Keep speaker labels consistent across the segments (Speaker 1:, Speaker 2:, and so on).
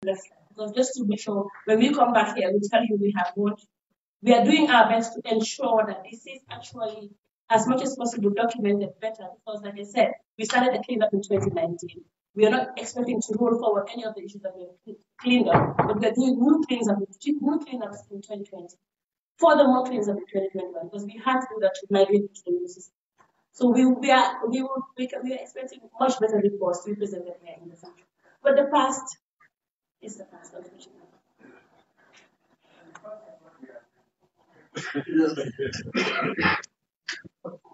Speaker 1: Because just to be sure, when we come back here, we tell you we have what we are doing our best to ensure that this is actually as much as possible documented better. Because, like I said, we started the cleanup in 2019. We are not expecting to roll forward any of the issues that we have cleaned up, but we are doing new cleanups in 2020. Furthermore, cleanups in 2021 because we had to do that to migrate to the new system. So we are expecting much better reports to be presented here in the future. But the past is the past, unfortunately.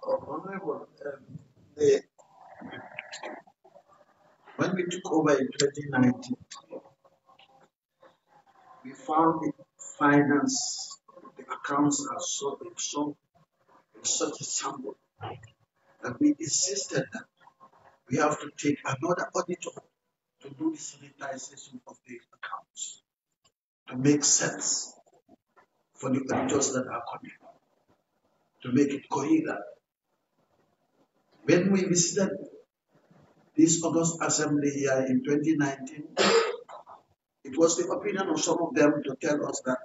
Speaker 2: Honorable, when we took over in 2019, we found the finance, the accounts are so in such a sample that we insisted that we have to take another auditor to do the sanitization of the accounts to make sense for the auditors that are coming, to make it coherent. When we visited this August Assembly here in 2019, it was the opinion of some of them to tell us that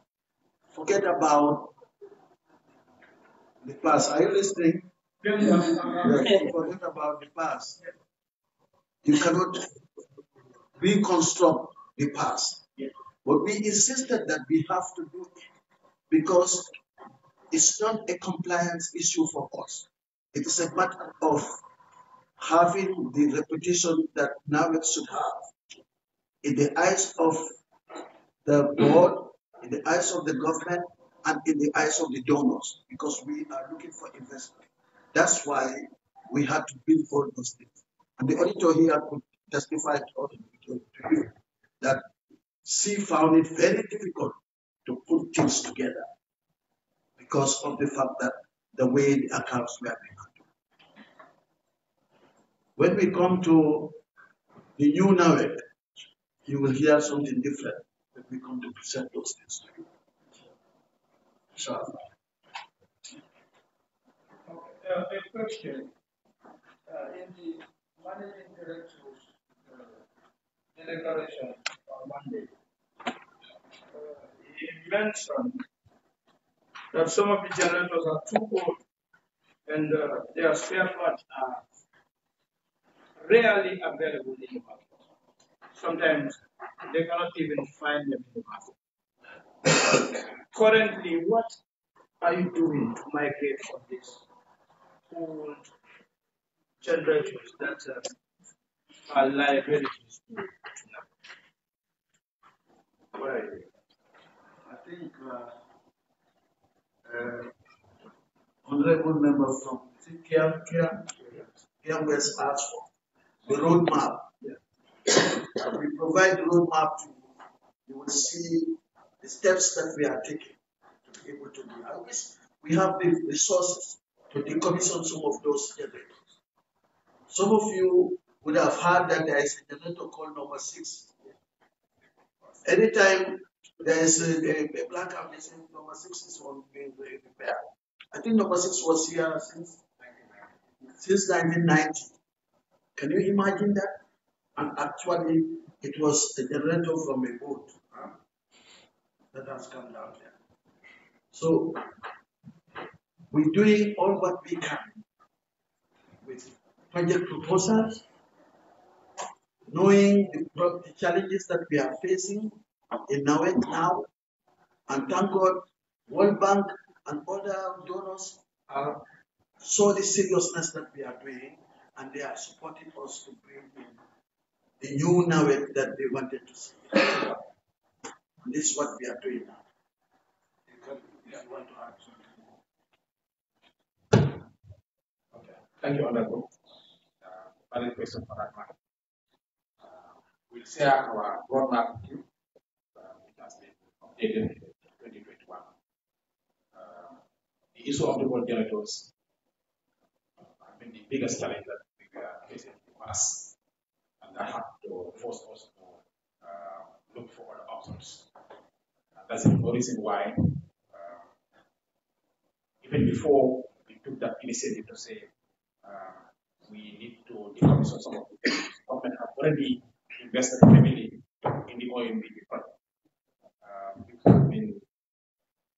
Speaker 2: forget about the past. Are you listening? Yes. Forget about the past. You cannot reconstruct the past. But we insisted that we have to do it because it's not a compliance issue for us. It is a matter of having the reputation that Nawec should have in the eyes of the board, in the eyes of the government, and in the eyes of the donors, because we are looking for investment. That's why we had to build all those things. And the auditor here could testify to you that she found it very difficult to put things together because of the fact that the way the accounts were being handled. When we come to the new Nawec, you will hear something different when we come to present those things to you. Inshallah.
Speaker 3: A question. In the managing director's declaration on Monday, he mentioned that some of the generators are too old and their spare parts are rarely available in the market. Sometimes they cannot even find them in the market. Currently, what are you doing to migrate from these old generators that are liabilities to now?
Speaker 2: Right. I think honorable member from Kia West asked for the roadmap. We provide the roadmap to you. You will see the steps that we are taking to be able to do. I wish we have the resources to decommission some of those generators. Some of you would have heard that there is a generator called number 6. Anytime there is a blackout, they say number 6 is on being repaired. I think number 6 was here since 1990. Can you imagine that? And actually, it was a generator from a boat that has come down there. So, we're doing all what we can with project proposals, knowing the challenges that we are facing in Nawec now, and thank God, World Bank and other donors saw the seriousness that we are doing, and they are supporting us to bring in the new Nawec that they wanted to see. And this is what we are doing now. If you want to add something.
Speaker 4: Okay. Thank you, Honorable. Valid question for that matter. We'll share our roadmap with you. It has been updated in 2021. The issue of the world generators has been the biggest challenge that we are facing in the past, and that had to force us to look for other options. And that's the reason why, even before we took that initiative to say we need to decommission some of the things, government have already invested heavily in the OMBG project. It has been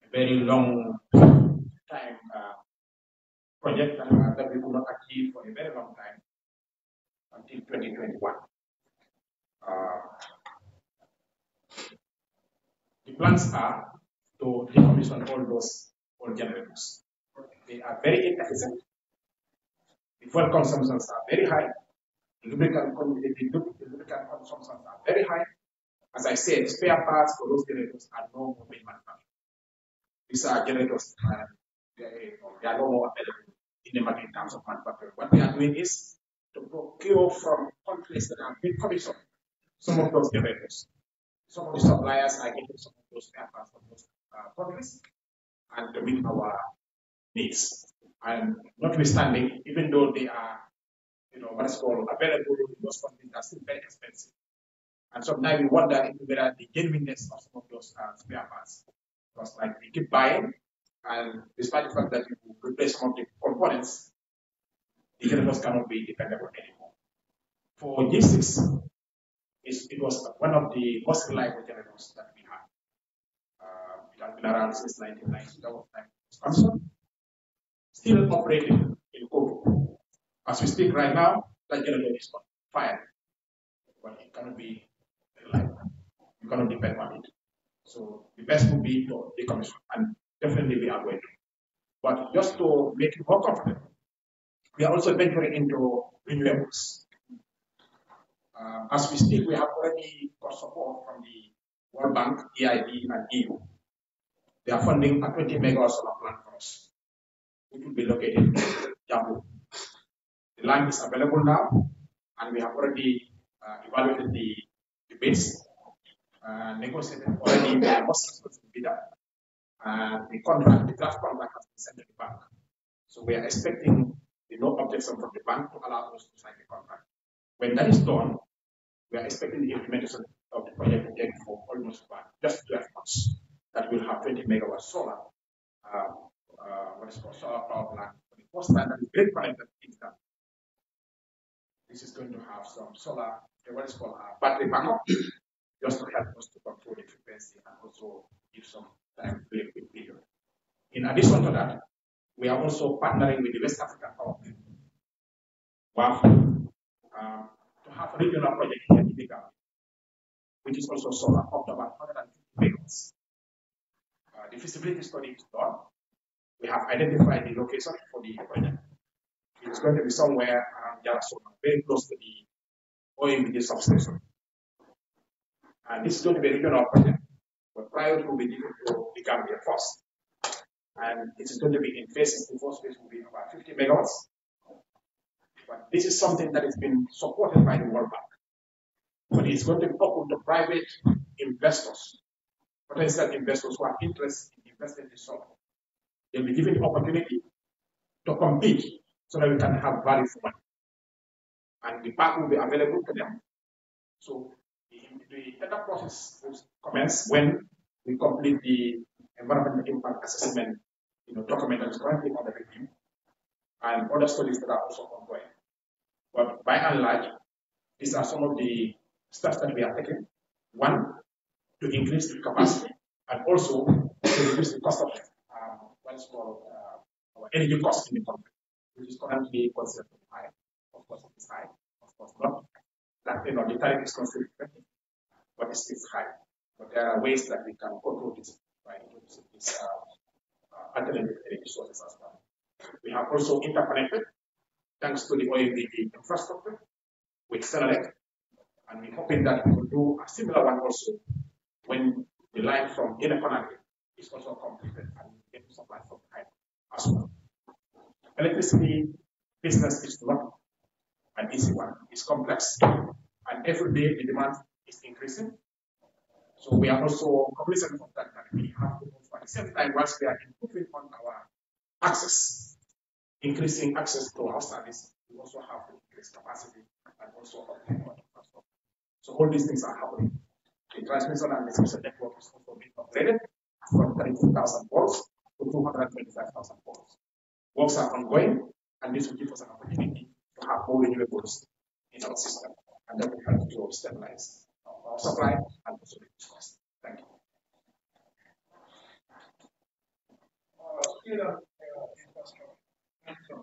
Speaker 4: a very long time project that we could not achieve for a very long time until 2021. The plans are to decommission all those old generators. They are very inefficient. The fuel consumptions are very high. The lubricant consumptions are very high. As I said, spare parts for those generators are no more being manufactured. These are generators, they are no more available in the market in terms of manufacturing. What we are doing is to procure from countries that have been commissioned some of those generators. Some of the suppliers are getting some of those spare parts from those countries and to meet our needs. And notwithstanding, even though they are, what is called available in those countries, they are still very expensive. And sometimes we wonder whether the genuineness of some of those spare parts. Because like we keep buying, and despite the fact that you replace some of the components, the generators cannot be dependable anymore. For G6, it was one of the most reliable generators that we had. It has been around since 1990. That was time expansion. Still operating in COVID. As we speak right now, that generator is on fire, but it cannot be reliable. You cannot depend on it. So the best would be to decommission, and definitely we are going to. But just to make it more comfortable, we are also venturing into renewables. As we speak, we have already got support from the World Bank, EIB, and EU. They are funding a 20 megawatt solar plant for us, which will be located in Banjul. The land is available now, and we have already evaluated the bids, negotiated already the most successful bidder, and the draft contract has been sent to the bank. So we are expecting the no objection from the bank to allow us to sign the contract. When that is done, we are expecting the implementation of the project to take for almost just 12 months. That will have 20 megawatt solar, solar power plant. For the first time, that is grid connected in that. This is going to have some solar, what is called a battery backup, just to help us to control the frequency and also give some time to live with period. In addition to that, we are also partnering with the West African Power Grid, WAF, to have a regional project here in the Gambia, which is also solar, up to about 150 megawatts. The feasibility study is done. We have identified the location for the project. It is going to be somewhere around Jarasona, very close to the OMBG substation. And this is going to be a regional project, but prior to be given to the Gambia first. And it is going to be in phases. The first phase will be about 50 megawatts. But this is something that has been supported by the World Bank. But it's going to be open to private investors, potential investors who are interested in investing in solar. They'll be given the opportunity to compete so that we can have value for money. And the park will be available to them. So the tender process will commence when we complete the environmental impact assessment document that is currently under review, and other studies that are also ongoing. But by and large, these are some of the steps that we are taking. One, to increase the capacity, and also to reduce the cost of what is called our energy cost in the country, which is currently considered high. Of course, it is high. Of course, not that the tariff is considered effective, but it's still high. But there are ways that we can control this by introducing these alternative energy sources as well. We have also interconnected, thanks to the OMBG infrastructure, with Senelec, and we're hoping that we will do a similar one also when the line from Ineconagri is also completed and get supply from high as well. Electricity business is not an easy one. It's complex, and every day the demand is increasing. So we are also cognizant of that, that we have to move at the same time whilst we are improving on our access, increasing access to our service, we also have to increase capacity and also upgrade our infrastructure. So all these things are happening. The transmission and distribution network is also being upgraded from 32,000 volts to 225,000 volts. Works are ongoing, and this will give us an opportunity to have more renewables in our system, and that will help to stabilize our our supply and also reduce cost. Thank you.
Speaker 3: Still on infrastructure.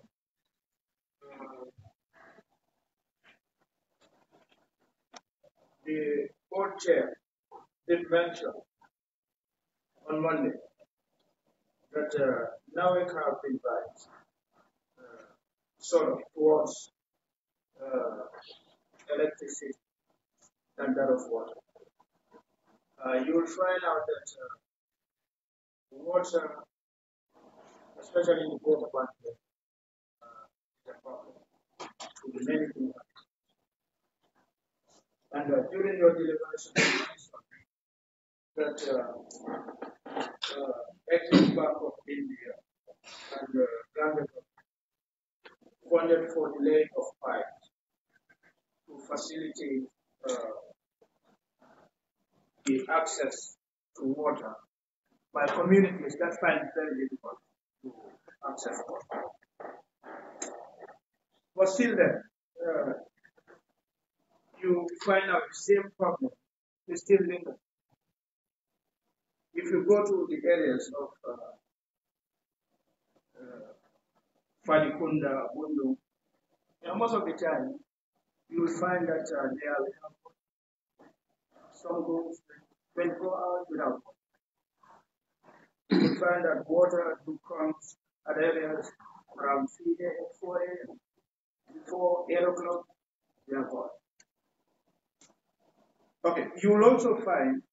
Speaker 3: The board chair did mention on Monday that Nawec have been right sort of towards electricity and that of water. You will find out that water, especially in the water Banjul, is a problem to the many people. And during your deliberation, you mentioned that Exim Bank of India and Gambia funded for the laying of pipes to facilitate the access to water by communities that find it very difficult to access water. But still then, you find out the same problem is still linked. If you go to the areas of Falikunda, Bundu, most of the time you will find that they are some homes will go out without water. You find that water comes at areas around 3 a.m., 4 a.m. Before 8 o'clock, they are gone. Okay, you will also find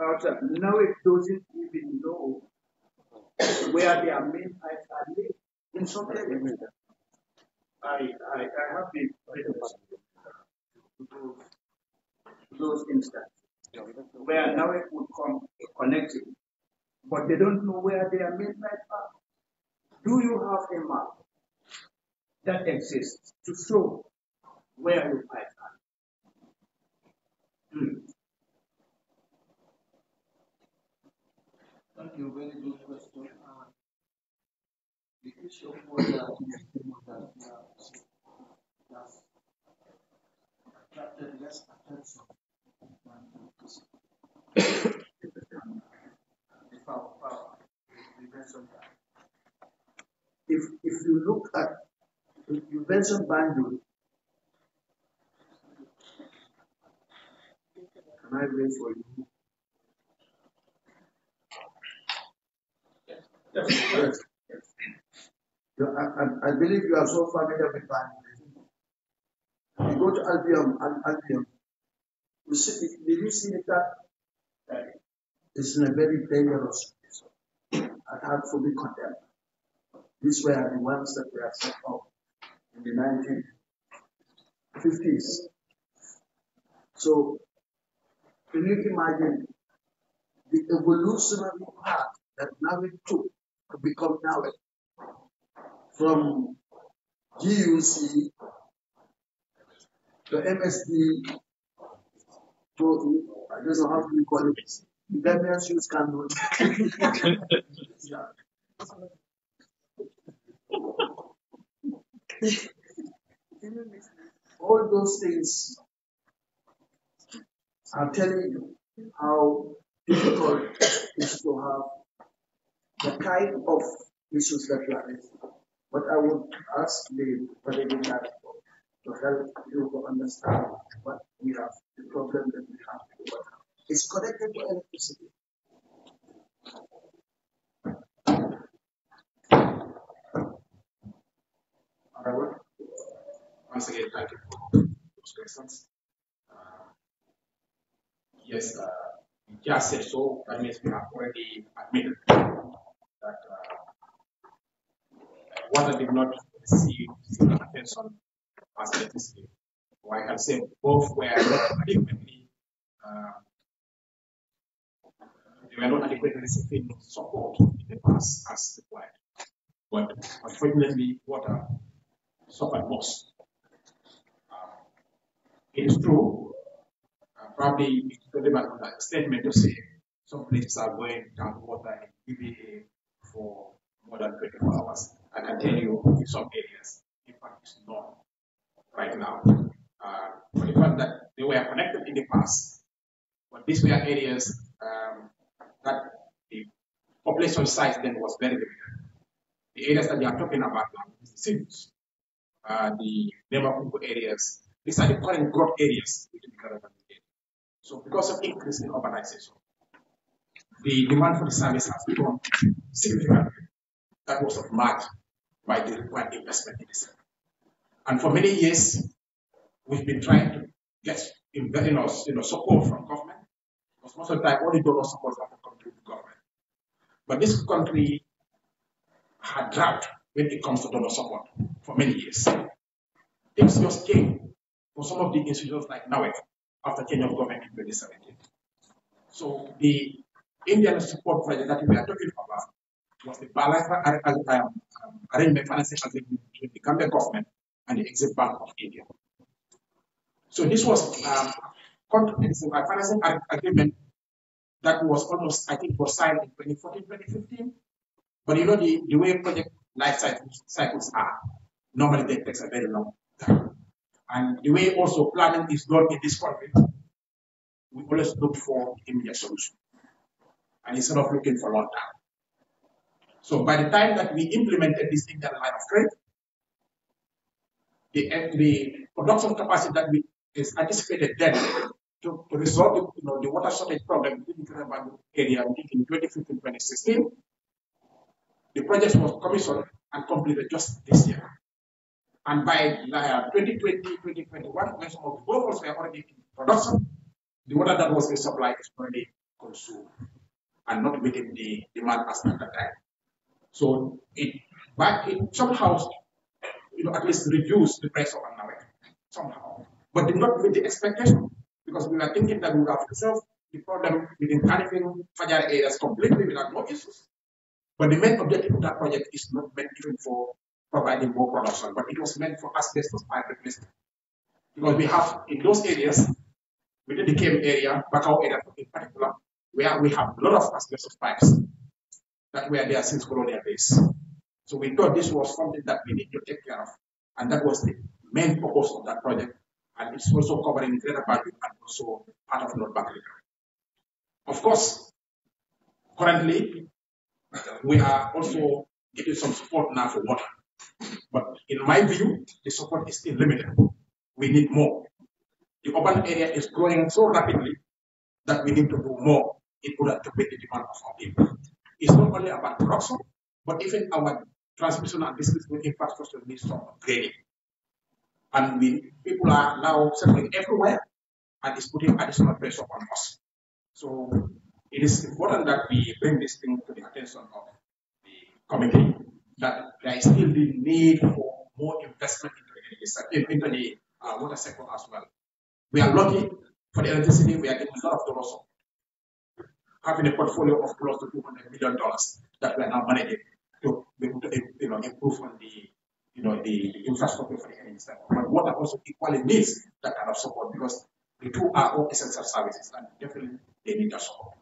Speaker 3: out that now it doesn't even know where their main pipes are laid in some areas. I have been to those instances where now it would come connecting, but they don't know where their main pipes are. Do you have a map that exists to show where your pipes are?
Speaker 2: Thank you. Very good question. The issue of water has attracted less attention than the power. We mentioned that. If you look at, you mentioned Banjul. Can I wait for you? Yes. I believe you are so familiar with Banjul. You go to Albion. Did you see that? It's in a very dangerous place. And had to be condemned. These were the ones that were set up in the 1950s. So, can you imagine the evolutionary path that Nawec took to become Nawec? From GUC to MSD to, I don't know how to call it, the Gambian Shoes Scandal. All those things are telling you how difficult it is to have the kind of issues that you are facing. But I would ask the President to help you to understand what we have, the problem that we have with water. It's connected to electricity.
Speaker 4: Once again, thank you for those questions. Yes, you just said so. That means we have already admitted that water did not receive similar attention as electricity. Or I can say both were not adequately, they were not adequately receiving support in the past as required. But unfortunately, water suffered most. It is true, probably it's relevant on that statement to say some places are going down water in EBA for more than 24 hours. I can tell you in some areas, in fact, it's not right now. But the fact that they were connected in the past But these were areas that the population size then was very limited. The areas that we are talking about now is the cities, the neighborhood areas. These are the current growth areas within the current area. So because of increase in urbanization, the demand for the service has grown significantly. That was matched by the required investment in the sector. And for many years, we've been trying to get support from government, because most of the time only donor support have to come to the government. But this country had drought when it comes to donor support for many years. Things just came for some of the institutions like Nawec after change of government in 2017. So the Indian support project that we are talking about was the bilateral arrangement financing agreement between the Gambia government and the Exim Bank of India. So this was a financing agreement that was almost, I think, was signed in 2014, 2015. But you know the way project life cycles are, normally they take a very long time. And the way also planning is done in this country, we always look for immediate solution. And instead of looking for long term. So by the time that we implemented this Indian line of credit, the production capacity that we is anticipated then to resolve the water shortage problem in the Banjul area in 2015-2016, the project was commissioned and completed just this year. And by 2020-2021, when some of the boreholes were already in production, the water that was in supply is already consumed and not meeting the demand as at that time. So it somehow, at least reduced the price of Nawec somehow, but did not meet the expectation, because we were thinking that we would have resolved the problem within Kanifing, Fajar areas completely without no issues. But the main objective of that project is not meant even for providing more production, but it was meant for asbestos pipe replacement. Because we have in those areas, within the Came area, Bakau area in particular, where we have a lot of asbestos pipes that were there since colonial days. So we thought this was something that we need to take care of, and that was the main purpose of that project. And it's also covering Greater Banjul and also part of North Bank. Of course, currently we are also getting some support now for water. But in my view, the support is still limited. We need more. The urban area is growing so rapidly that we need to do more in order to meet the demand of our people. It's not only about production, but even our transmission and distribution infrastructure needs some upgrading. And people are now settling everywhere, and it's putting additional pressure on us. So it is important that we bring this thing to the attention of the committee, that there is still the need for more investment into the water sector as well. We are lucky for the electricity, we are getting a lot of dollars, having a portfolio of close to $200 million that we are now managing to be able to improve on the infrastructure for the energy sector. But water also equally needs that kind of support, because the two are all essential services, and definitely they need that support.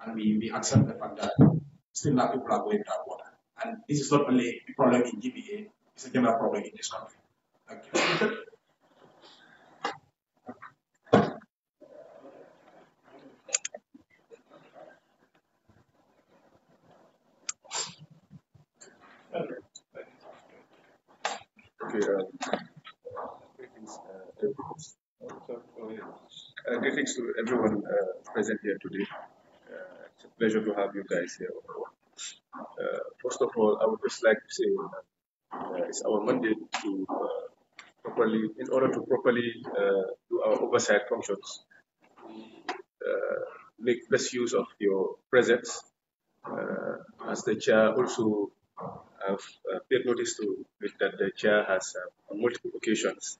Speaker 4: And we accept the fact that still now people are going without water. And this is not only a problem in GBA, it's a general problem in this country. Thank you.
Speaker 5: Greetings to everyone present here today. It's a pleasure to have you guys here. First of all, I would just like to say it's our mandate to in order to properly do our oversight functions, make best use of your presence. As the chair also have paid notice to it that the chair has on multiple occasions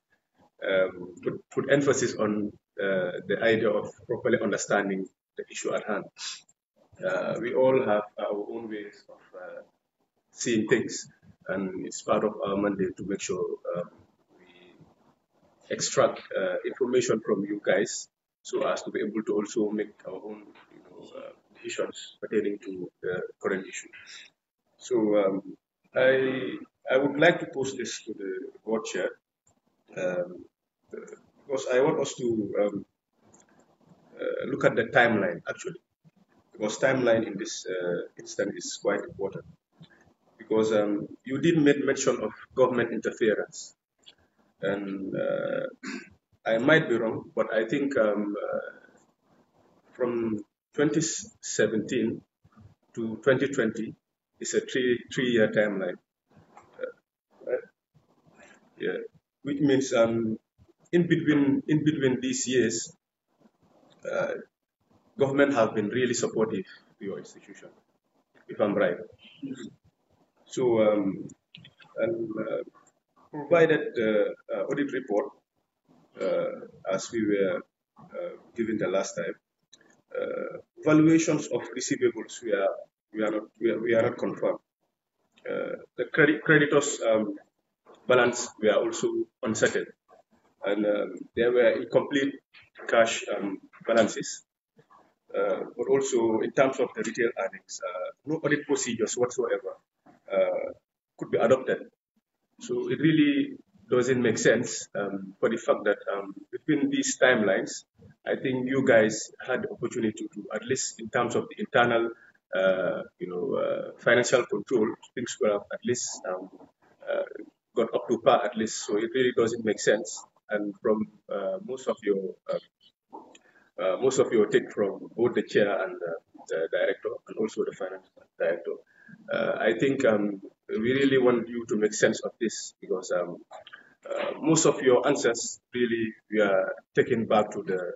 Speaker 5: put emphasis on the idea of properly understanding the issue at hand. We all have our own ways of seeing things, and it's part of our mandate to make sure we extract information from you guys so as to be able to also make our own decisions pertaining to the current issue. So I would like to pose this to the board chair, because I want us to look at the timeline actually, because timeline in this instance is quite important. Because you did make mention of government interference, and I might be wrong, but I think from 2017 to 2020 is a three-year timeline. Right? Yeah, which means in between these years, government have been really supportive to your institution, if I'm right. So and provided the audit report as we were given the last time. Valuations of receivables we are not confirmed. The creditors balance we are also uncertain, and there were incomplete cash balances. But also in terms of the retail earnings, no audit procedures whatsoever could be adopted. So it really doesn't make sense for the fact that between these timelines, I think you guys had the opportunity to, at least in terms of the internal, financial control, things were at least got up to par at least. So it really doesn't make sense. And from most of your take from both the chair and the director, and also the finance director, I think we really want you to make sense of this, because most of your answers really we are taken back to the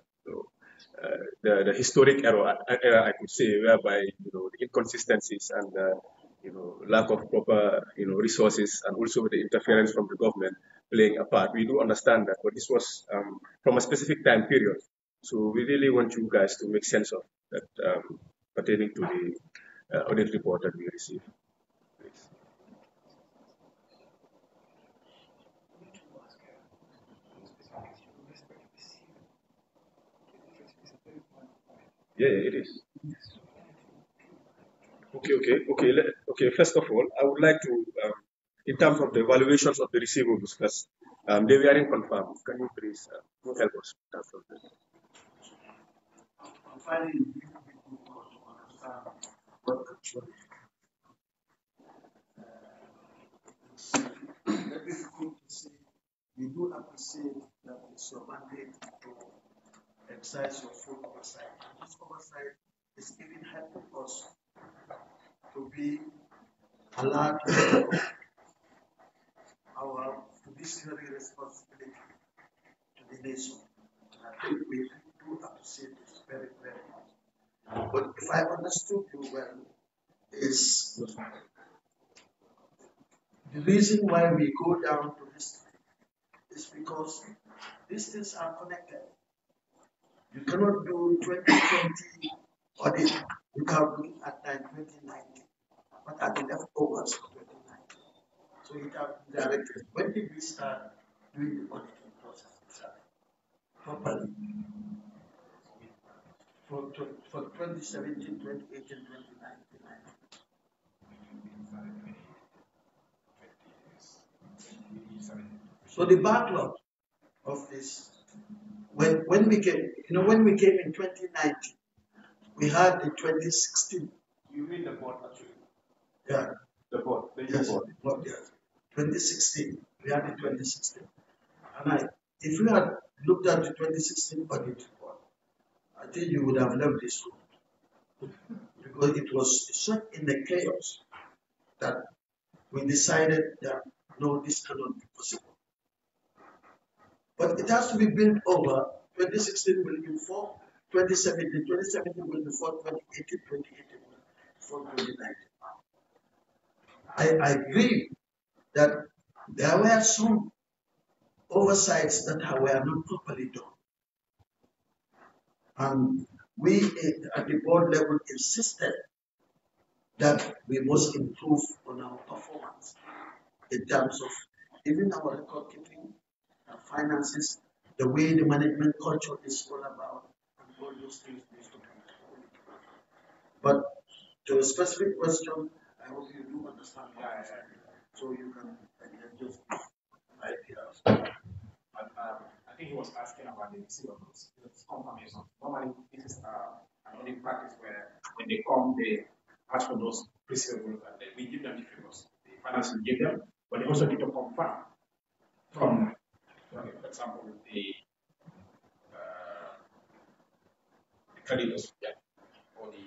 Speaker 5: historic era, I could say, whereby the inconsistencies and lack of proper resources, and also the interference from the government playing a part. We do understand that, but this was from a specific time period. So we really want you guys to make sense of that pertaining to the audit report that we received. Please. Yeah, it is. Okay. First of all, I would like to, in terms of the valuations of the receivables, first, they weren't confirmed. Can you please help us in terms of that?
Speaker 2: I'm finding it difficult to understand what actually very difficult to see. We do appreciate that it's your mandate to exercise your full oversight. And this oversight is even helping us to be allowed to do our fiduciary responsibility to the nation. And I think we do appreciate this very, very much. But if I understood you well, is the reason why we go down to history is because these things are connected. You cannot do 2020 audit without looking at 2019. What are the leftovers of 2019? So it has directed. When did we start doing the auditing process itself properly? For 2017, 2018, 2019. So the backlog of this, when we came, when we came in 2019, we had the 2016.
Speaker 5: You mean the board actually?
Speaker 2: Yeah.
Speaker 5: The board.
Speaker 2: Yes,
Speaker 5: board.
Speaker 2: Yes. 2016. We had the 2016. And if you had looked at the 2016 audit report, I think you would have left this room, because it was such in the chaos that we decided that no, this cannot be possible. But it has to be built over. 2016 will inform 2017. 2017 will inform 2018. 2018 will inform 2019. I agree that there were some oversights that were not properly done. And we at the board level insisted that we must improve on our performance in terms of even our record keeping, our finances, the way the management culture is all about, and all those things need to be improved. But to a specific question, I hope you do understand. So you can just ideas.
Speaker 4: And think he was asking about the receivables. It's confirmation. Normally, this is an only practice where when they come, they ask for those receivables and then we give them the figures. The finance will give them, but they also need to confirm from, for example, the creditors, yeah, or the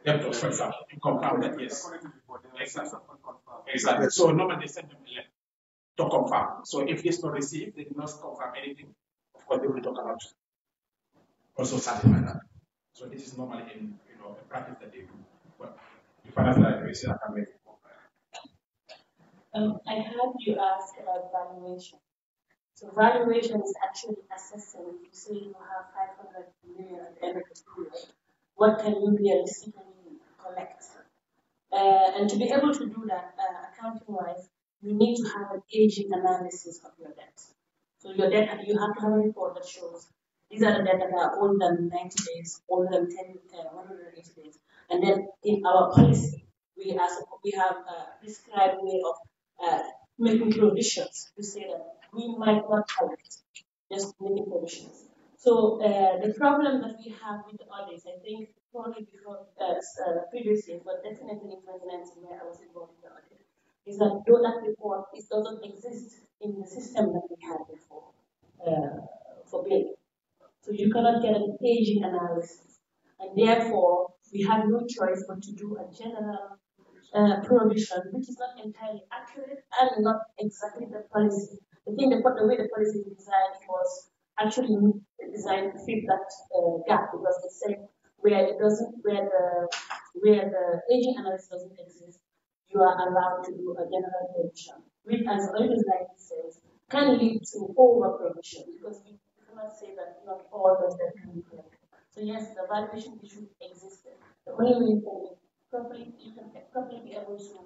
Speaker 4: debtors, for example, to confirm that yes. Exactly. Exactly. So normally they send them a letter to confirm. So if it's not received, they did not confirm anything. Of course, they will talk about also something like that. So this is normally in a practice that they do. But the financial advisor can make it.
Speaker 1: I heard you ask about valuation. So valuation is actually assessing. If you say you have 500 million at the end of the period, what can you realistically collect? And to be able to do that, accounting-wise, you need to have an aging analysis of your debt. So your debt, you have to have a report that shows these are the debt that are older than 90 days, older than 180 days. And then in our policy, we have a prescribed way of making provisions to say that we might not collect, just making provisions. So the problem that we have with the audits, I think probably before previously, but definitely in 2019 where I was involved in the audit, is that though that report doesn't exist in the system that we had before for billing. So you cannot get an aging analysis. And therefore, we have no choice but to do a general provision, which is not entirely accurate and not exactly the policy. I think the way the policy is designed was actually designed to fit that gap because it said where the aging analysis doesn't exist, you are allowed to do a general provision, which, as always like it says, can lead to over provision because we cannot say that not all of them can be correct. So yes, the valuation issue existed. The only way you can properly be able to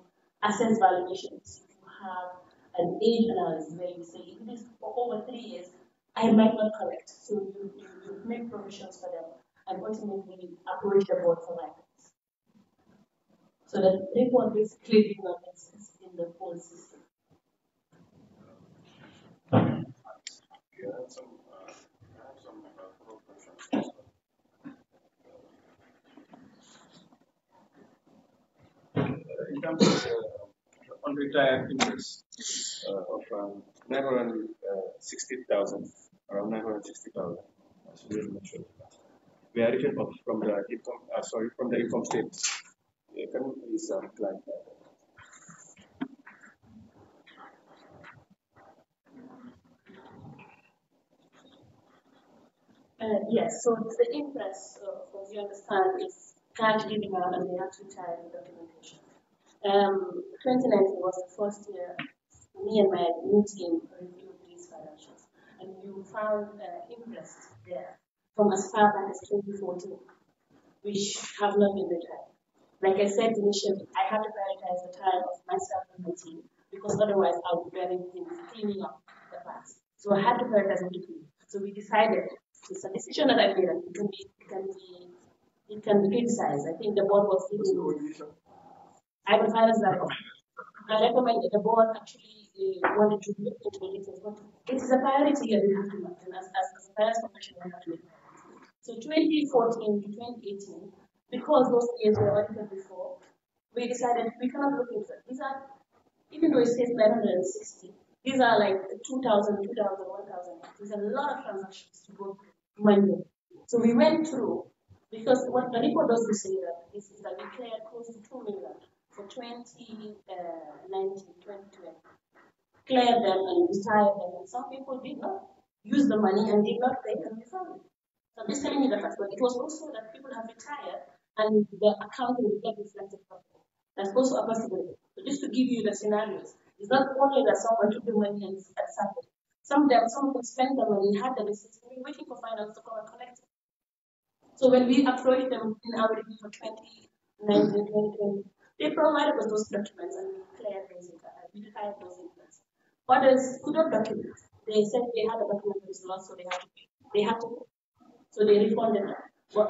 Speaker 1: assess valuation is if you have an age analysis where you say if it is for over 3 years, I might not collect. So you make provisions for them and ultimately approach the board for guidance. So the report basically did not exist in the whole system.
Speaker 5: In terms of unretired interest of 960,000, around 960,000, as we mentioned, we are written off from the income. From the income statement. Can you please clarify that?
Speaker 1: Yes, so the interest, as you understand, is cash giving out and they have to tie the documentation. 2019 was the first year me and my new team reviewed these financials, and you found interest there from as far back as 2014, which have not been retired. Like I said initially, I had to prioritize the time of myself and my team because otherwise I would be very busy cleaning up the past. So I had to prioritize the team. So we decided it's a decision that I made and it can be criticized. I think the board was thinking I can finance that. I recommend that the board actually wanted to look into the details, but it is a priority that we have to maintain as a finance professional. We have to make. So 2014 to 2018, because those years were audited before, we decided we cannot look into it. These are, even though it says 960, these are like 2,000, 2,000, 1,000. There's a lot of transactions to go through manually. So we went through, because what the report does say that is that we cleared close to 2 million for 2019, 2020. Cleared them and retired them, and some people did not use the money and did not pay and refund it. So I'm just telling you the fact, but it was also that people have retired and the accounting will get reflected properly. That's also a possibility. So just to give you the scenarios, it's not only that someone took the money and accepted. Some people spent the money, had the receipts, and were waiting for finance to come and collect it. So when we approached them in our review for 2019, 2020, they provided us those documents and we cleared those interests. Others could not document. They said they had a document that is lost, so they had to pay. They had to pay. So they refunded them. But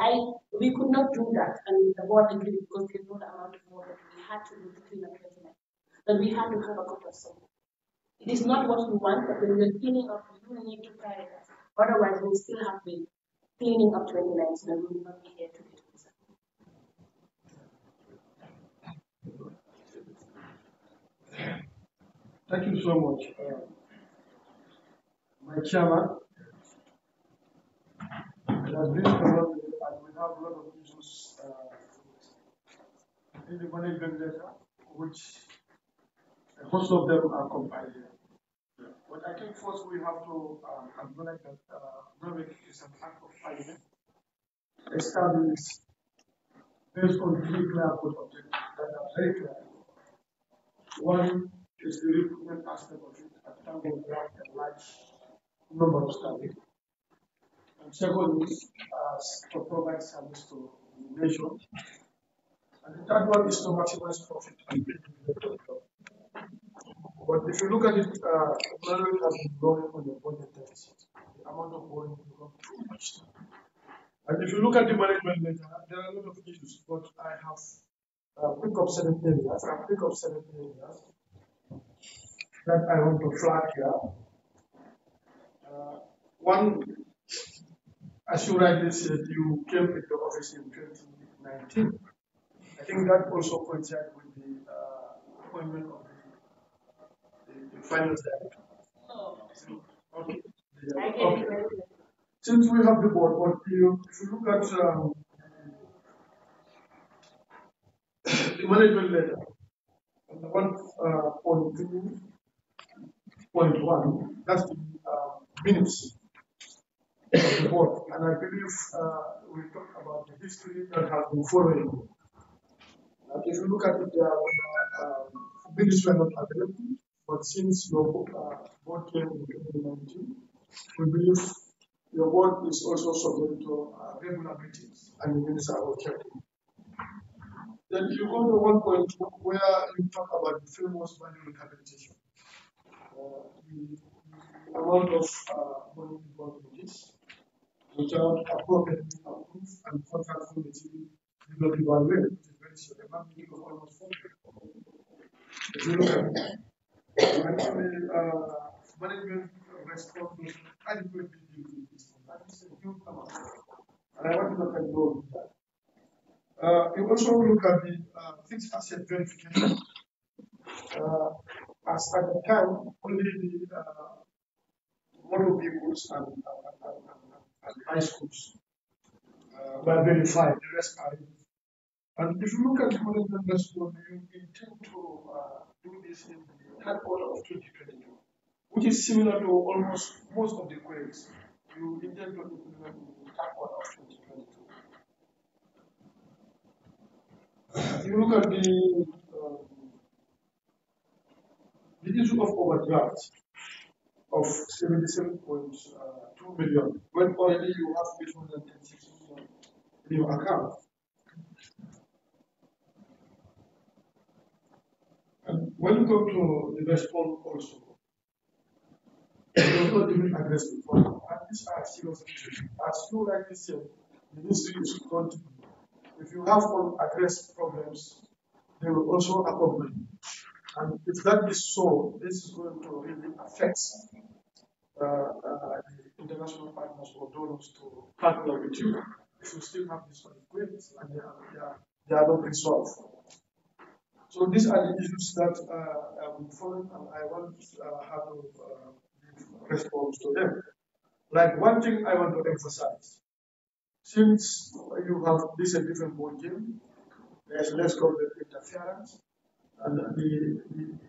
Speaker 1: we could not do that, and the board agreed because they know the amount of work that we had to do to clean up 29. But we had to have a cut of something. It is not what we want, but when we're cleaning up, we do need to prioritize. Otherwise, we'll still have been cleaning up 2019 and we will not be here today.
Speaker 6: Thank you so much. My chairman, it has been a lot, and we have a lot of issues in the management letter, which most of them are compiled here. But I think first we have to acknowledge that Nawec is an act of parliament established based on three clear objectives that are very clear. One is the recruitment aspect of it, at time of work a large number of staff. And second is to provide service to the nation. And the third one is to maximize profit. But if you look at it, Banjul has been growing on the budget deficit. The amount of borrowing has become too much. And if you look at the management letter, there are a lot of issues, but I have picked up certain areas. That I want to flag here. One, as you rightly said, you came into office in 2019. I think that also coincides with the appointment of the finance director. Okay. Okay. Since we have the board, but if you look at the management letter, on the 1.2.1, that's the minutes of the board. And I believe we talked about the history that has been following. If you look at it, minutes were not available, but since your board came in 2019, we believe your board is also subject to regular meetings, and the minutes are all kept. Then you go to 1.2, where you talk about the famous value rehabilitation. The amount of money involved in this, without appropriately approved and contract committee did not evaluate, which is very serious. A magnitude of almost 4 billion. If you look at it, actually, management response adequately deal with this. That is a huge amount. And I want to look at more of that. You also look at the fixed asset verification. As at the time, only the motor vehicles and high schools were verified, the rest are. And if you look at the management response, you intend to do this in the third quarter of 2022, which is similar to almost most of the queries. You intend to implement in the third quarter of 2022. If you look at the issue of overdraft of 77.2 million, when already you have 836 million in your account. And when you go to the response also, you not even address the problem. And these are serious issues. As you rightly said, the ministry is going to, if you have unaddressed problems, they will also accompany. And if that is so, this is going to really affect the international partners or donors to partner with you if you still have these queries and they are not resolved. So these are the issues that I'm following, and I want to have a response to them. Like one thing I want to emphasize, since you have this a different board game, there's less government interference, and the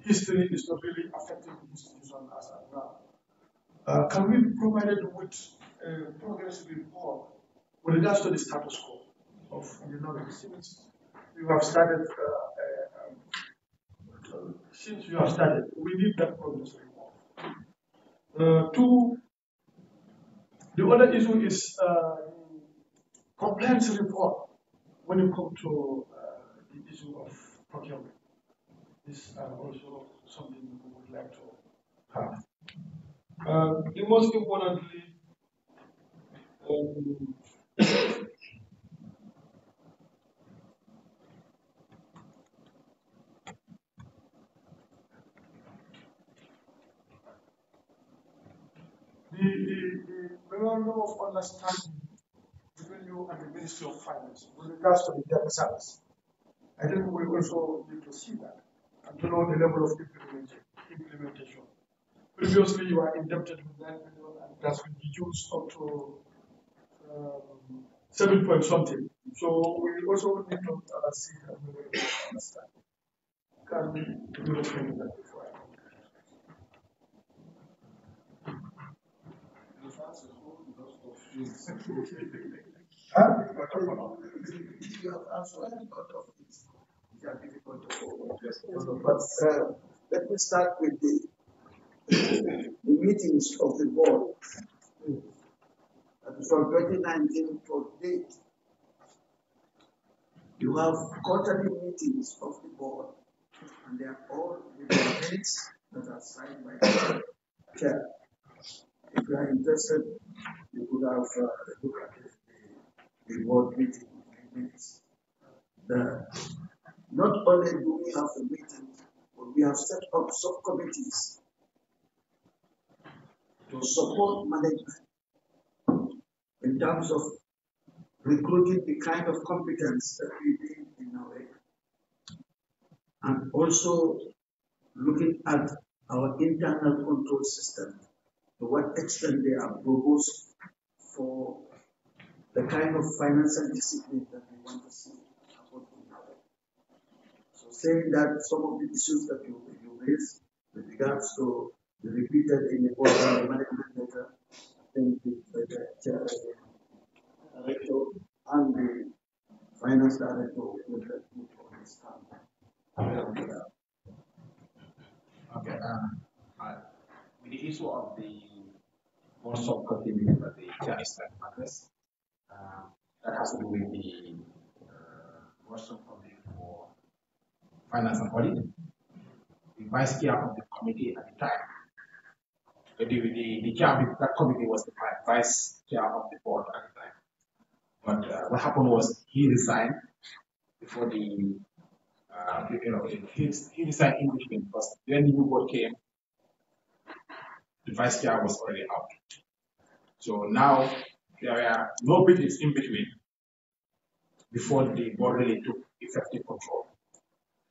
Speaker 6: history is not really affecting the institution as of now. Can we be provided with a progress report with regards to the status quo of the knowledge? Since you have started, we need that progress report. Two, the other issue is compliance report when you come to the issue of procurement. This is also something we would like to have. The most importantly, the memorandum of understanding between you and the Ministry of Finance with regards to the debt service. I think we also need to see that and to know the level of implementation. Previously, you are indebted with 9 million and it has been reduced up to 7 point something. So we also need to see that we will understand. Can we do that before?
Speaker 2: You have answered a lot of things which are difficult to follow. But let me start with the meetings of the board. From 2019 to date, you have quarterly meetings of the board, and they are all with the minutes that are signed by the chair. If you are interested, you could have a look at the board meeting minutes. Not only do we have the meeting, but we have set up subcommittees to support management in terms of recruiting the kind of competence that we need in Nawec, and also looking at our internal control system, to what extent they are robust for the kind of financial discipline that we want to see happen in Nawec. So saying that some of the issues that you raised with regards to the repeated in the board and the management letter, I think the chair director and the finance director will help you to understand.
Speaker 4: Okay. With the issue of the board subcommittee that the chair is trying to address, that has to do with the board subcommittee for finance and audit. The vice chair of the committee at the time, the chair of that committee was the vice chair of the board at the time. But what happened was he resigned before the, he resigned in between, because when the new board came, the vice chair was already out. So now there are no meetings in between before the board really took effective control.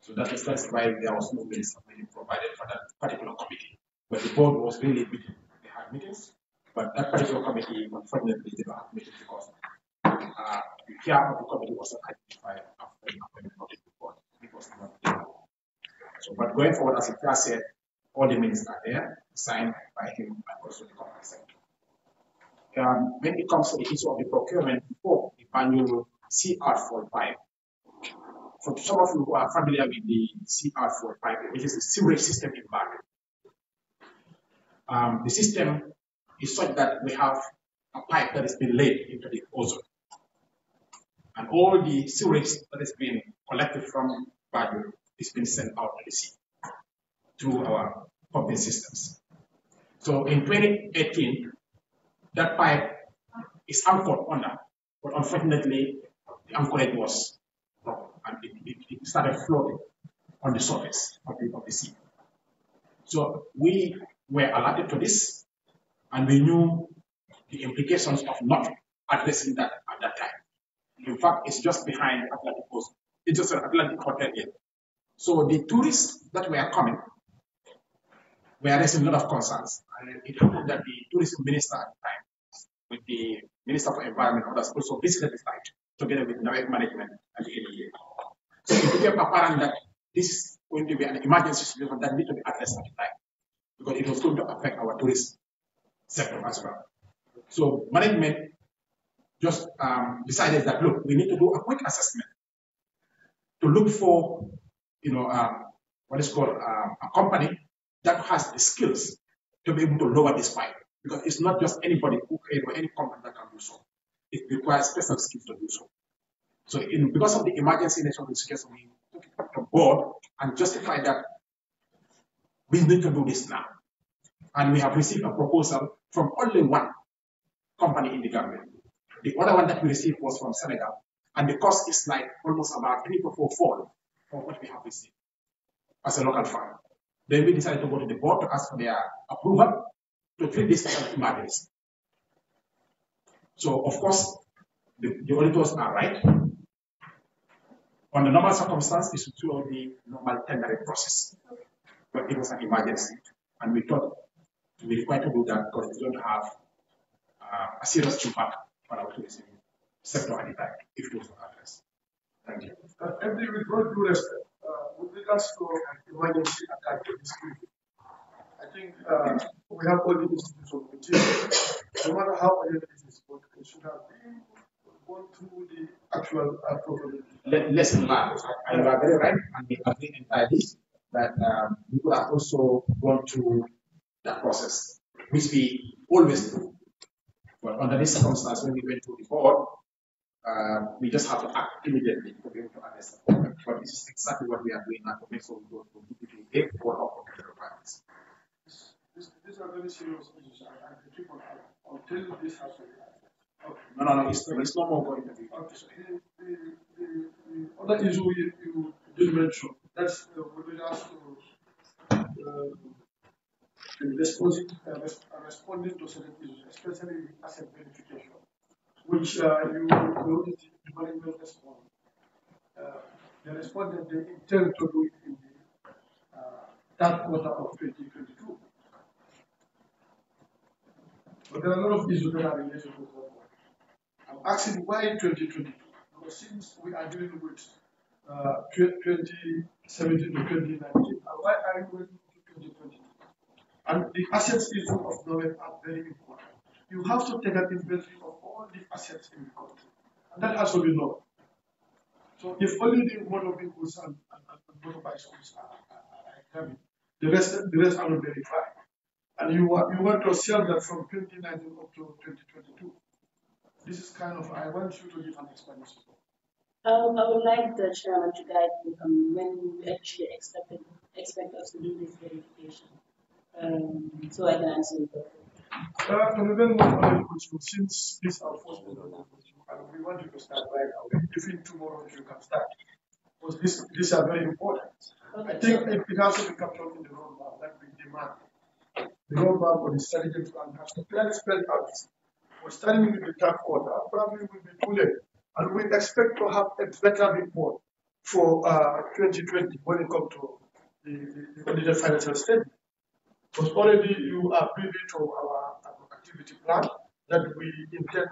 Speaker 4: So that's why there was no means of meeting provided for that particular committee. But the board was really meeting. They had meetings, but that particular committee, unfortunately, did not have meetings because the chair of the committee wasn't identified after the appointment of the board. It was not there. So, but going forward, as the chair said, all the minutes are there, signed by him and also the company secretary. When it comes to the issue of the procurement for the Banjul CR45, for some of you who are familiar with the CR45, which is a sewage system in Banjul, the system is such that we have a pipe that has been laid into the ozone. And all the sewage that has been collected from Banjul is being sent out to the sea through our pumping systems. So in 2018, that pipe is anchored under, but unfortunately, the anchorage was broken and it started floating on the surface of the sea. So we were alerted to this, and we knew the implications of not addressing that at that time. In fact, it's just behind the Atlantic coast. It's just an Atlantic hotel here. So the tourists that were coming were raising a lot of concerns. And it happened that the tourism minister at the time, with the Minister for Environment, others also visited the site together with Nawec management and the NEA. So it became apparent that this is going to be an emergency situation that needs to be addressed at the time, because it was going to affect our tourist sector as well. So management just decided that, look, we need to do a quick assessment to look for, what is called a company that has the skills to be able to lower this pipe, because it's not just anybody who can, or any company that can do so. It requires special skills to do so. So because of the emergency nature of the situation, we took it to board and justified that we need to do this now. And we have received a proposal from only one company in the government. The other one that we received was from Senegal, and the cost is like almost about 3 to 4-fold for what we have received as a local firm. Then we decided to go to the board to ask for their approval, to treat this as an emergency. So, of course, the auditors are right. On the normal circumstance, it should follow the normal tendering process. But it was an emergency, and we thought we required to do that because we don't have a serious impact on our tourism sector at the time if it was not addressed. Thank you.
Speaker 6: Every with all due respect, with regards to emergency attack in this country, I think we have all the institutions of material. No matter how urgent it is, but it should have been gone through the actual problem.
Speaker 4: Lesson learned. And you are very right, and we agree entirely that people have also gone through that process, which we always do. But under this circumstance, when we went to the board, we just have to act immediately to be able to address the problem. But this is exactly what we are doing now to make sure we go to DPPA for our procurement requirements.
Speaker 6: These are very serious issues, and the people until this has to be addressed. Okay.
Speaker 4: No, it's no more going to be.
Speaker 6: Okay. So the other issue you did mention, that's with regards to responding to certain issues, especially asset verification, which you noted the management response. They responded they intend to do it in the third quarter of 2022. But there are a lot of issues that are related to that one. I'm asking why 2022? Because since we are dealing with 2017 to 2019, why are you going to 2022? And the assets issue of Nawec are very important. You have to take an inventory of all the assets in the country. And that has to be known. So if only the motor vehicles and motor bicycles are examined, the rest are not verified. And you want to sell that from 2019 up to 2022. This is kind of, I want you to give an explanation.
Speaker 1: I would like the chairman to guide me on when you actually expect us to do this verification. So I can answer the
Speaker 6: question. Since this is our first and we want you to start right away, even tomorrow if you can start. Because these are very important. Okay. I think it has to be captured in the roadmap that we demand. The roadmap or the strategic plan has to clearly spell out. We're starting with the third quarter, probably will be too late. And we expect to have a better report for 2020 when it comes to the audited financial statement. Because already you are privy to our activity plan that we intend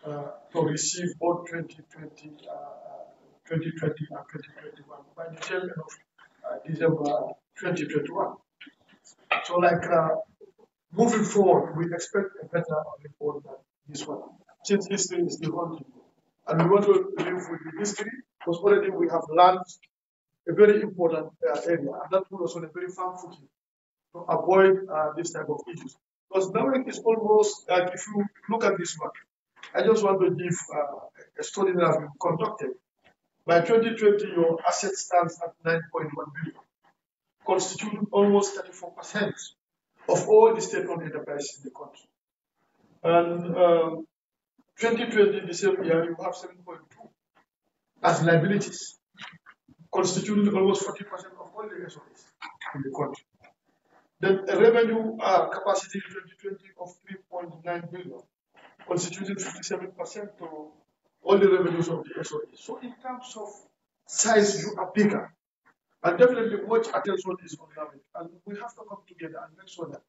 Speaker 6: to receive both 2020 and 2021 by the tail end of December 2021. So, moving forward, we expect a better report than this one. Since history is the only, and we want to live with the history because already we have learned a very important area, and that put us on a very firm footing to avoid this type of issues. Because Nawec is almost, if you look at this one, I just want to give a study that has been conducted. By 2020, your asset stands at 9.1 billion, constituting almost 34% of all the state-owned enterprises in the country. And 2020, the same year, you have 7.2 as liabilities, constituting almost 40% of all the SOEs in the country. Then a revenue capacity in 2020 of 3.9 billion, constituting 57% to all the revenues of the SOEs. So in terms of size, you are bigger. And definitely much attention is on Nawec. And we have to come together and make sure that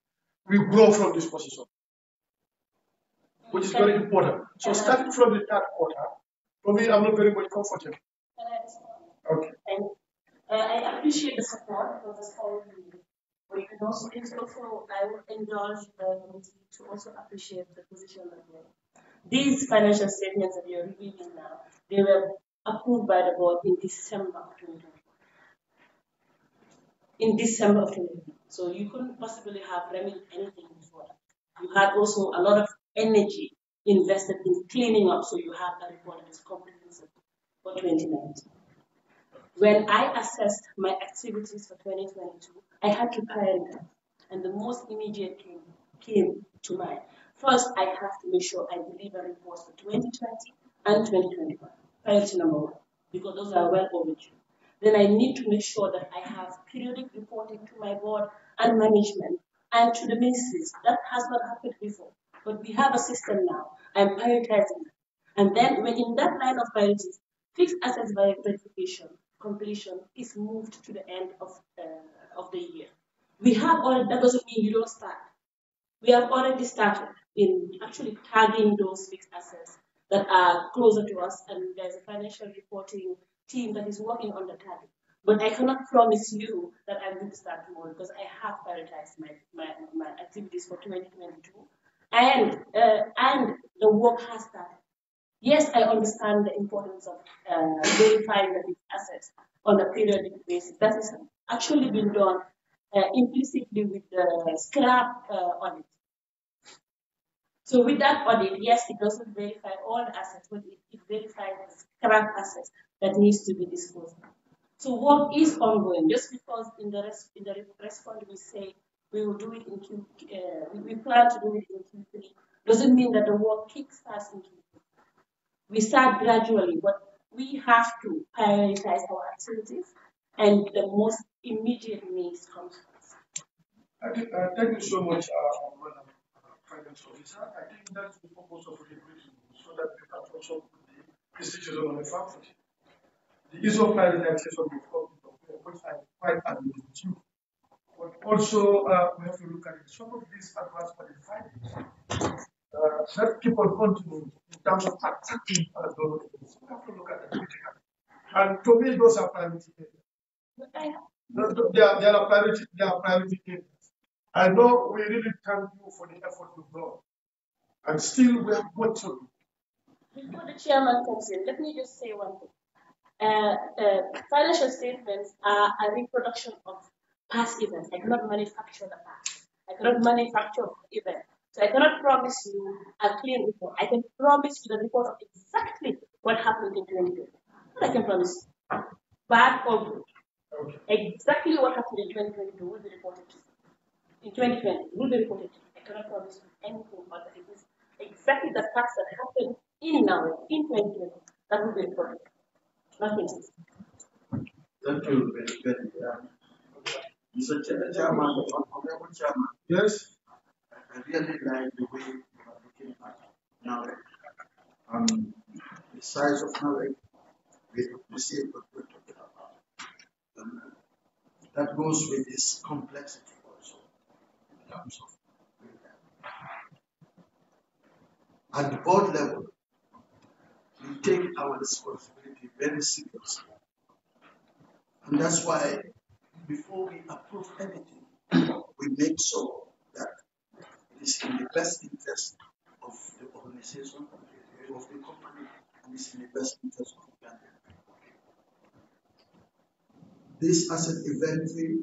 Speaker 6: we grow from this position, which is very important. So starting from the third quarter, for me, I'm not very much comfortable.
Speaker 1: Can I respond?
Speaker 6: Okay.
Speaker 1: And I appreciate the support for this whole meeting. But you can also, I would indulge the committee to also appreciate the position that we're in. These financial statements that you're reviewing now, they were approved by the board in December of 2020. In December of 2020. So you couldn't possibly have remedied anything before that. You had also a lot of energy invested in cleaning up, so you have a report that is comprehensive for 2019. When I assessed my activities for 2022, I had to prioritize, and the most immediate came to mind. First, I have to make sure I deliver reports for 2020 and 2021. Priority number one, because those are well overdue. Then I need to make sure that I have periodic reporting to my board and management and to the ministries. That has not happened before. But we have a system now. I'm prioritizing. And then within that line of priorities, fixed assets verification completion is moved to the end of the year. We have already, that doesn't mean you don't start. We have already started in actually tagging those fixed assets that are closer to us, and there's a financial reporting team that is working on the tagging. But I cannot promise you that I'm going to start tomorrow because I have prioritized my activities for 2022, and the work has started. Yes, I understand the importance of verifying the fixed assets on a periodic basis. That is actually been done implicitly with the scrap audit. So with that audit, yes, it doesn't verify all the assets, but it verifies the scrap assets that needs to be disposed of. So work is ongoing. Just because in the response we say we will do it in we plan to do it in Q3, doesn't mean that the work kickstarts in Q3. We start gradually, but we have to prioritize our activities, and the most immediate needs comes first.
Speaker 6: Thank you so much, Madam Finance Officer. I think that's the purpose of regulation, so that we can also put the decision on the faculty. The issue of prioritization of public, which I quite agree with you. But also, we have to look at it. Some of these advanced findings that people continue in terms of attacking those things. We have to look at the critical. And to me, those are priority areas. They are priority areas. I know we really thank you for the effort you've done. And still, we have much to do.
Speaker 1: Before the chairman comes in, let me just say one thing. Financial statements are a reproduction of past events. I cannot manufacture the past. I cannot manufacture the event. So I cannot promise you a clean report. I can promise you the report of exactly what happened in 2020. I can promise you. Bad or good. Exactly what happened in 2022 will be reported to you. In 2020 will be reported to you. I cannot promise you anything other. It is exactly the facts that happened in Nawec, in 2020, that will be reported. Nothing else.
Speaker 2: Thank you very much. Mr. Chairman, Honorable Chairman.
Speaker 6: Yes.
Speaker 2: I really like the way you are looking at Nawec. The size of Nawec, we appreciate what we're talking about. That goes with its complexity also in terms of at the board level, we take our responsibility very seriously. And that's why before we approve anything, we make sure that it is in the best interest of the organization, of the company, and it's in the best interest of the country. This asset inventory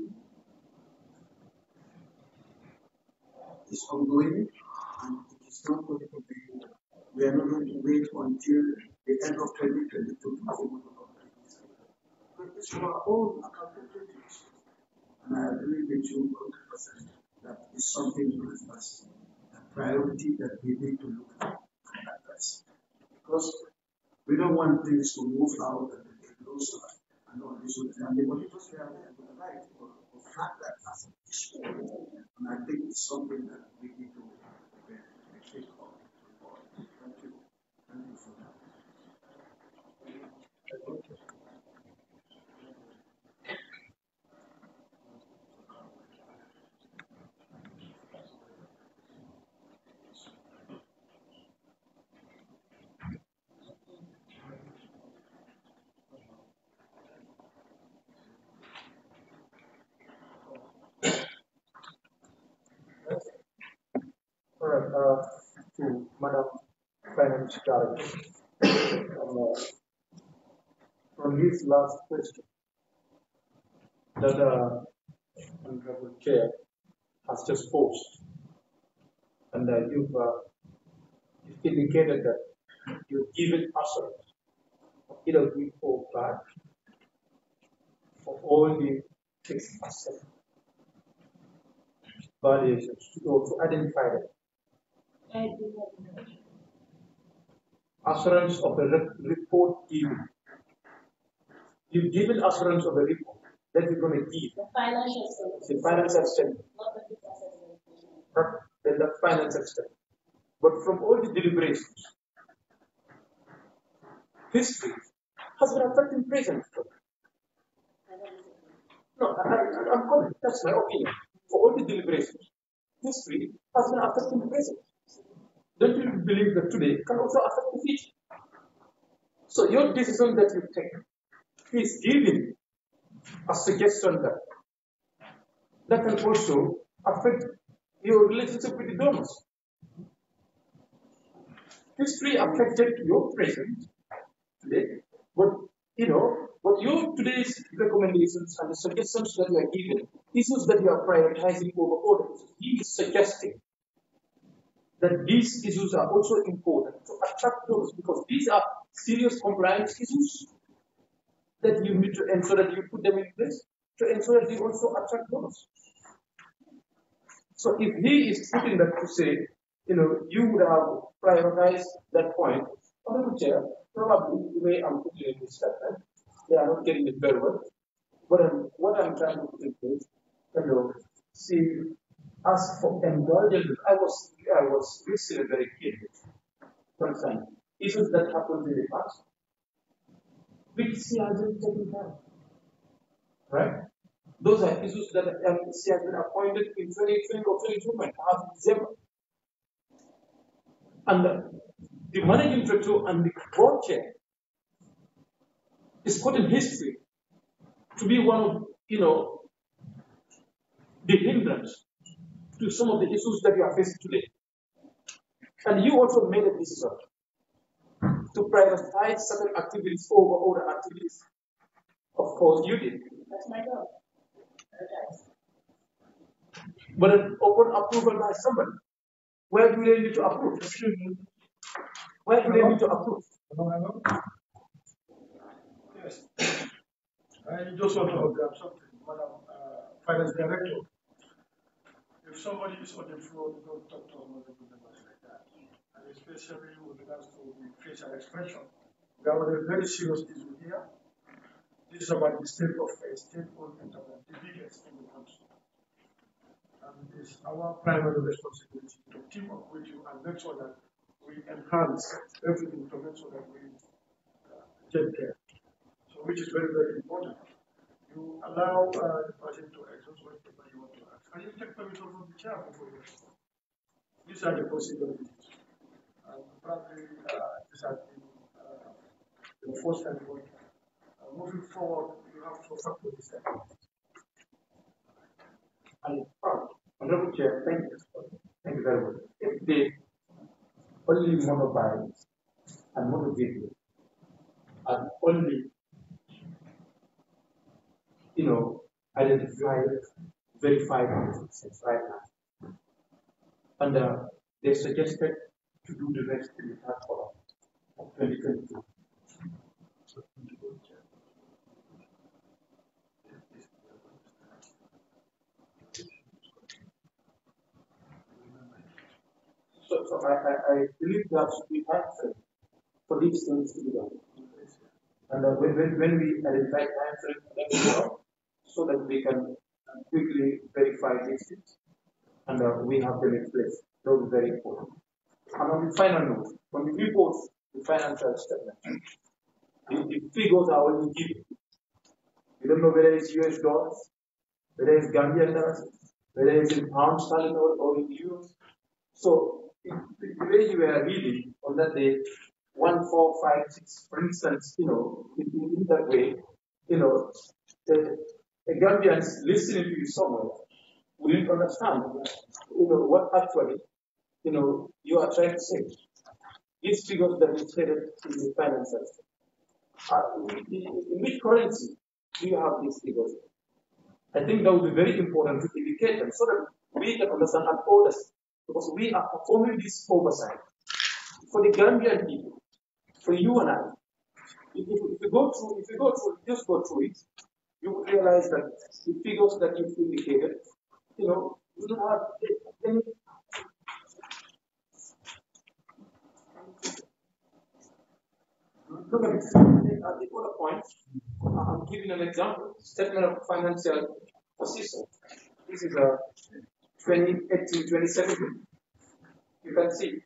Speaker 2: is ongoing, and it is not going to be, we are not going to wait until the end of 2022 to be able to complete this. But it's our own accountability. And I agree with you 100% that is something as a priority that we need to look at and address. Because we don't want things to move out and get closer and all this sort of thing. But because we are the right to flag that as an issue. And I think it's something that we need to think of. Thank you. Thank you for that.
Speaker 6: All right, to Madam Finance Director. From his last question, that Honorable Chair has just posed, and you've indicated that you've given assurance of either good or bad of all the fixed asset valuations to identify them. Assurance of a report given. You've given assurance of a report that you're going to give.
Speaker 1: The financial statement.
Speaker 6: The financial statement.
Speaker 1: Not the fixed asset.
Speaker 7: financial statement. But from all the deliberations, history has been affecting present. No, I'm coming. That's my opinion. For all the deliberations, history has been affecting the present. Don't you believe that today can also affect the future? So your decision that you take is giving a suggestion that can also affect your relationship with the donors. History affected your present today, but your today's recommendations and the suggestions that you are giving, issues that you are prioritizing over others, he is suggesting that these issues are also important to attract donors because these are serious compliance issues that you need to ensure that you put them in place to ensure that you also attract donors. So if he is putting that to say, you would have prioritized that point, Honorable Chair, probably the way I'm putting in this statement, they are not getting it very well. But what I'm trying to put in place, see, ask for indulgence. I was listening very keenly. For example, issues that happened in the past, which she hasn't taken care of. Right? Those are issues that she has been appointed in 2020 or 2021, half December. And the managing director and the board chair is quoting history to be one of, the hindrance to some of the issues that you are facing today. And you also made a decision to prioritize certain activities over other activities. Of course, you did.
Speaker 1: That's my job.
Speaker 7: But an open approval by somebody, where do they need to approve? Excuse me. Where do they need to approve?
Speaker 6: Yes. I just want to observe something, Madam Finance Director. If somebody is on the floor, you don't talk to honorable members like that. And especially with regards to the facial expression. We have a very serious issue here. This is about the state of state-owned enterprise, the biggest in the country. And it is our primary responsibility to team up with you and make sure that we enhance everything to make sure that we take care. So, which is very, very important. You allow the person to exhaust whatever you want to ask. And you take permission from the chair before you respond. These are the possibilities. And probably this has been the first time going. Moving forward, you have to factor this in.
Speaker 7: And Honorable Chair, thank you. Thank you very much. If the only monobiles and monogated are only, identified, verified businesses right now, and they suggested to do the rest in the third quarter of 2022. So I believe there should be time frame for these things to be done. And when we identify time frame, let me know so that we can quickly verify these things and we have them in place. That will be very important. And on the final note, when we report the financial statement, the figures are already given. We don't know whether it's US dollars, whether it's Gambian dollars, whether it's in pound sterling or in euros. So the way you were reading on that day, 1456, for instance, in that way, the Gambians listening to you somewhere wouldn't understand, what actually, you are trying to say. These figures that you stated in the financial in which currency do you have these figures? I think that would be very important to indicate them so that we can understand and others, because we are performing this oversight for the Gambian people, for you and I. If you go through, just go through it, you will realize that the figures that you've indicated, you don't have any. Look at it. At the other point, I'm giving an example. Statement of financial position. This is a 2018-2017. you can see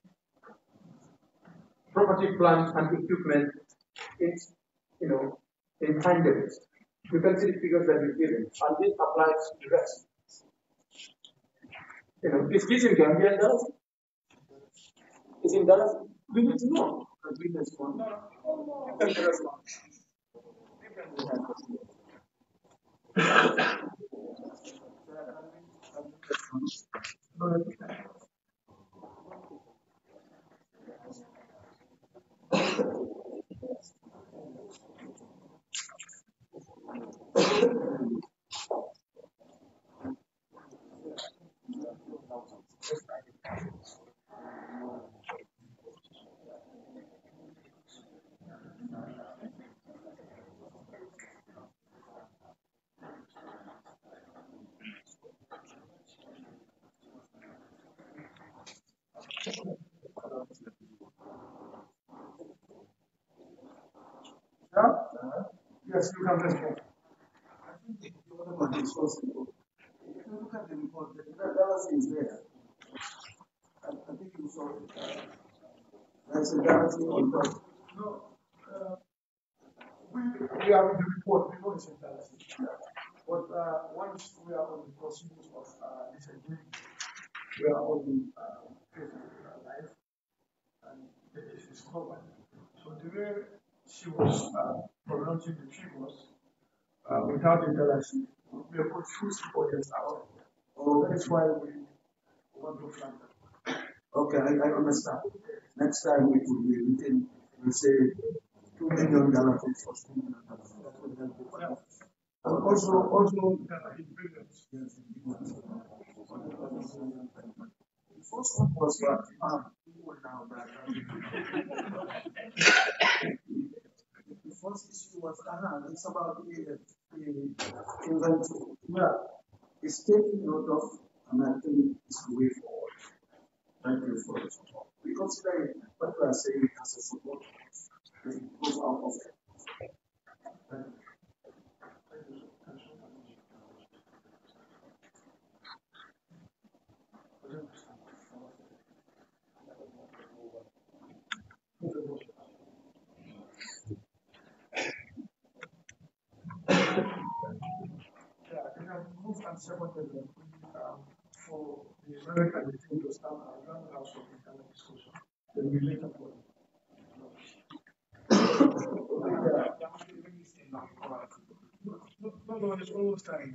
Speaker 7: property, plant, and equipment in tandem. You can see the figures that we've given, and this applies to the rest. Is this in Gambian dollars? Is in dollars? We need to know.
Speaker 6: Yeah? Yes, you can respond.
Speaker 2: I think the other one is so simple. If you look at the report, the balance is there. I think you saw it. There's a balance on top.
Speaker 6: No, we are in the report, we know it's in balance. But once we are on the proceedings of disagreement, we are on the life and the case is covered. So the way she was pronouncing the figures without the galaxy, we are confused audience out.
Speaker 2: Oh,
Speaker 6: that is why we want to flag that.
Speaker 2: Okay, I understand. Next time we can say $2 million for $2 million. That will help the
Speaker 6: yeah. And also in billions.
Speaker 2: Yes, the first one was what? The first issue was it's about the inventory.
Speaker 6: Yeah.
Speaker 2: It's taking note of, and I think it's the way forward. Thank you for the support. We consider it, what we are saying as a support, it goes out of it.
Speaker 6: Yeah, they have moved and seconded for the American and the thing to start around the house of internal discussion. Then we later put it. No, it's almost time.